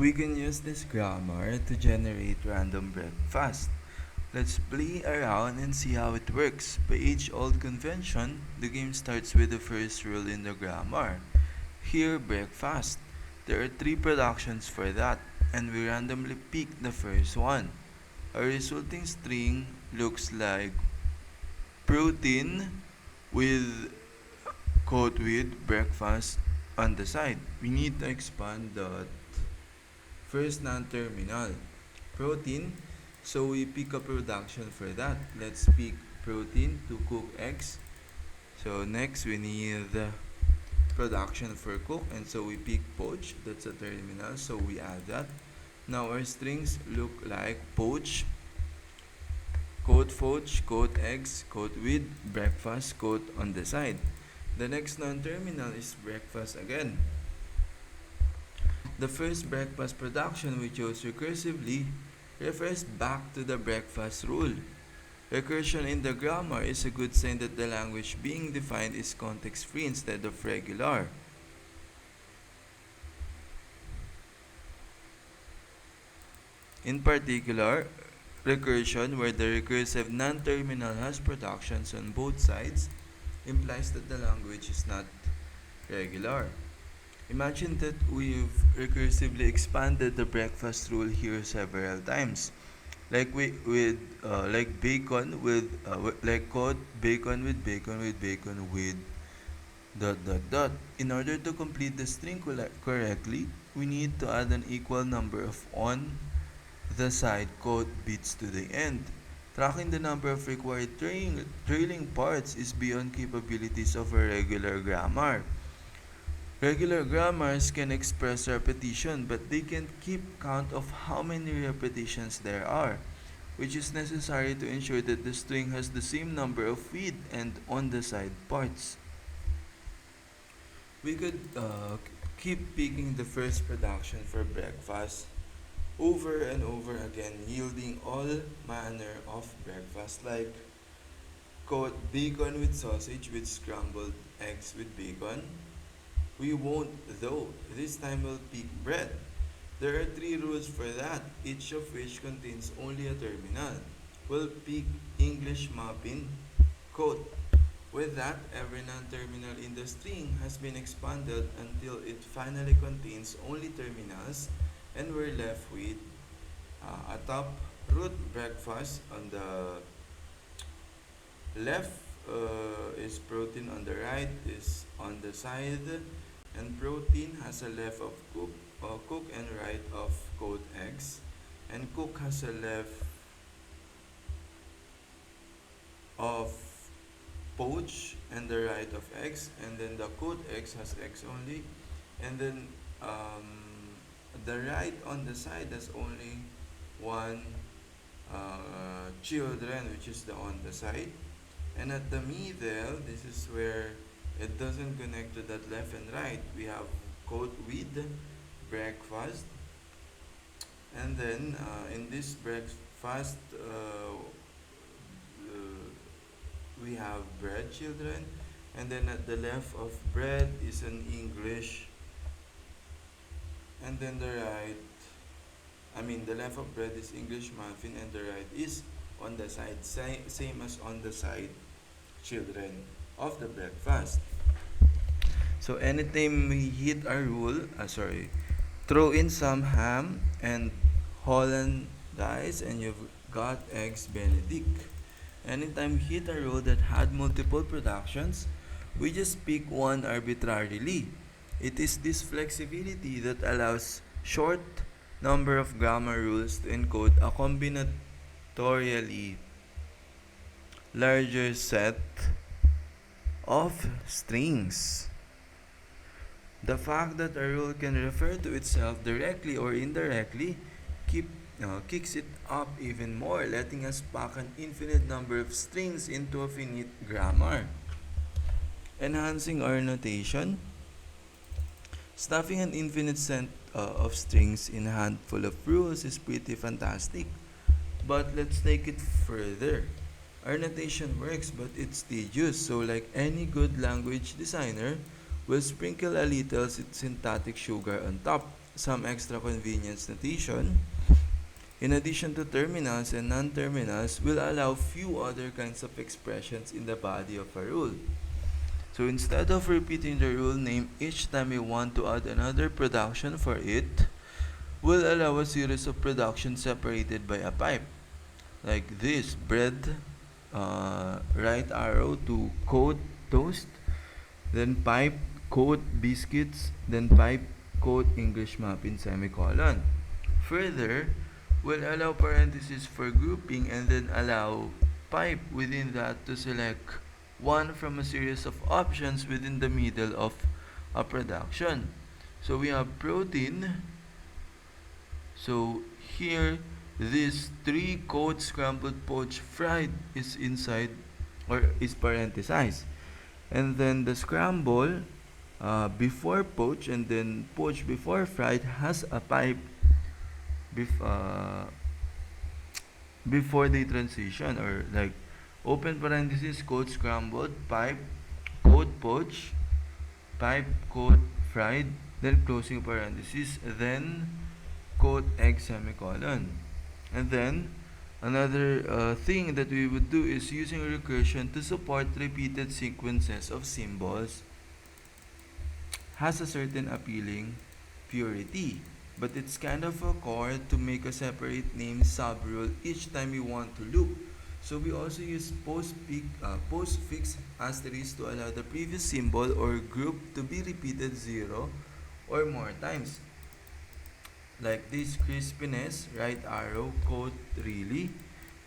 We can use this grammar to generate random breakfast. Let's play around and see how it works. By age-old convention, the game starts with the first rule in the grammar. Here, breakfast. There are three productions for that, and we randomly pick the first one. A resulting string looks like protein with quote with breakfast on the side. We need to expand the first non-terminal protein, so we pick a production for that. Let's pick protein to cook eggs. So next we need the production for cook, and so we pick poach. That's a terminal, so we add that. Now our strings look like poach, quote eggs, quote with breakfast, quote on the side. The next non-terminal is breakfast again. The first breakfast production we chose recursively refers back to the breakfast rule. Recursion in the grammar is a good sign that the language being defined is context-free instead of regular. In particular, recursion, where the recursive non-terminal has productions on both sides, implies that the language is not regular. Imagine that we've recursively expanded the breakfast rule here several times. Like bacon with like quote bacon with bacon with bacon with dot dot dot. In order to complete the string correctly, we need to add an equal number of on the side quote bits to the end. Tracking the number of required trailing parts is beyond capabilities of a regular grammar. Regular grammars can express repetition, but they can't keep count of how many repetitions there are, which is necessary to ensure that the string has the same number of feed and on the side parts. We could keep picking the first production for breakfast over and over again, yielding all manner of breakfast like quote bacon with sausage with scrambled eggs with bacon. We won't though. This time we'll pick bread. There are three rules for that, each of which contains only a terminal. We'll pick English muffin, quote. With that, every non-terminal in the string has been expanded until it finally contains only terminals, and we're left with a top root breakfast on the left is protein, on the right is on the side, and protein has a left of cook and right of cooked eggs, and cook has a left of poach and the right of eggs, and then the cooked eggs has eggs only, and then the right on the side has only one children, which is the on the side, and at the middle, this is where it doesn't connect to that left and right. We have code with breakfast, and then in this breakfast we have bread children, and then at the left of bread is an English, and then the left of bread is English muffin, and the right is on the side, same as on the side children of the breakfast. So anytime we hit our rule, throw in some ham and Hollandaise, and you've got eggs Benedict. Anytime we hit a rule that had multiple productions, we just pick one arbitrarily. It is this flexibility that allows short number of grammar rules to encode a combinatorially larger set of strings. The fact that a rule can refer to itself directly or indirectly kicks it up even more, letting us pack an infinite number of strings into a finite grammar. Enhancing our notation, stuffing an infinite set of strings in a handful of rules is pretty fantastic. But let's take it further. Our notation works, but it's tedious, so like any good language designer, we'll sprinkle a little syntactic sugar on top. some extra convenience notation, in addition to terminals and non-terminals, will allow few other kinds of expressions in the body of a rule. So instead of repeating the rule name each time we want to add another production for it, we'll allow a series of productions separated by a pipe. Like this, bread, right arrow to coat toast, then pipe, coat biscuits, then pipe, coat English muffin, semicolon. Further, we'll allow parentheses for grouping and then allow pipe within that to select one from a series of options within the middle of a production. So we have protein. So here, this 3 coat scrambled poached fried is inside or is parenthesized. And then the scramble before poach and then poach before fried has a pipe bef- uh, before the transition, or like open parenthesis coat scrambled pipe coat poach pipe coat fried, then closing parenthesis, then quote egg semicolon. And then another thing that we would do is using recursion to support repeated sequences of symbols has a certain appealing purity, but it's kind of a core to make a separate name subrule each time you want to loop. So we also use postfix asterisk to allow the previous symbol or group to be repeated 0 or more times. Like this, crispiness, right arrow, quote really,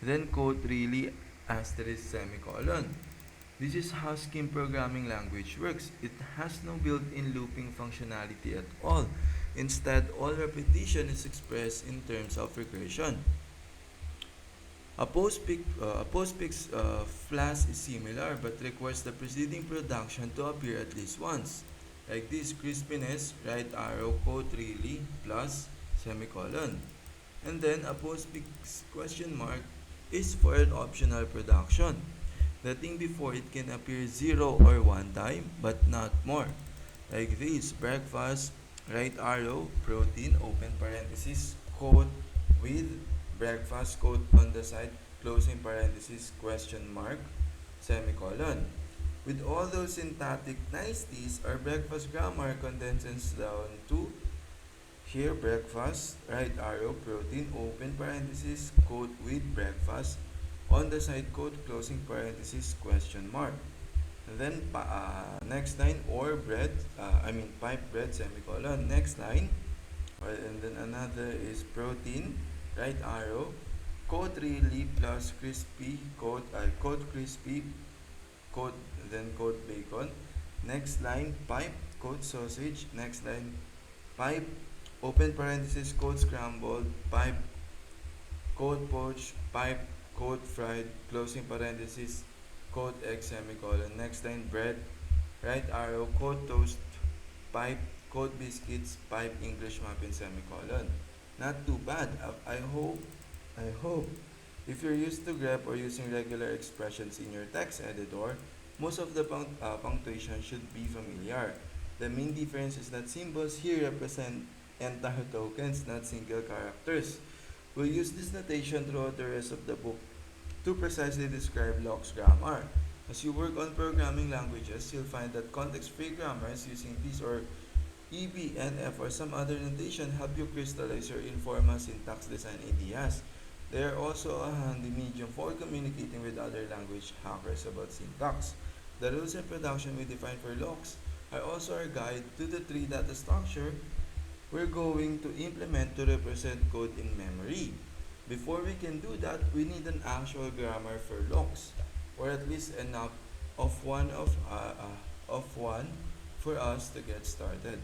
then quote really asterisk semicolon. This is how Scheme programming language works. It has no built-in looping functionality at all. Instead, all repetition is expressed in terms of recursion. A postfix flash is similar but requires the preceding production to appear at least once. Like this, crispiness, right arrow, quote really, plus semicolon. And then a postfix question mark is for an optional production. The thing before it can appear 0 or 1 time, but not more. Like this, breakfast, right arrow, protein, open parenthesis, quote with breakfast, quote on the side, closing parenthesis, question mark, semicolon. With all those syntactic niceties, our breakfast grammar condenses down to here breakfast, right arrow, protein, open parenthesis, quote with breakfast, on the side quote, closing parenthesis, question mark. And then next line, or bread, pipe bread, semicolon. Next line, and then another is protein, right arrow, quote really plus crispy, quote crispy, quote, then quote bacon. Next line, pipe, quote sausage. Next line, pipe, open parenthesis, quote scrambled, pipe, quote poached, pipe, quote fried, closing parenthesis, quote egg semicolon. Next line, bread, right arrow, quote toast, pipe, quote biscuits, pipe English muffin semicolon. Not too bad. I hope if you're used to grep or using regular expressions in your text editor, most of the punctuation should be familiar. The main difference is that symbols here represent entire tokens, not single characters. We'll use this notation throughout the rest of the book to precisely describe Locke's grammar. As you work on programming languages, you'll find that context-free grammars using these or EB, NF, or some other notation help you crystallize your informal syntax design ideas. They are also a handy medium for communicating with other language hackers about syntax. The rules and production we define for locks are also our guide to the tree data structure we're going to implement to represent code in memory. Before we can do that, we need an actual grammar for locks, or at least enough of one for us to get started.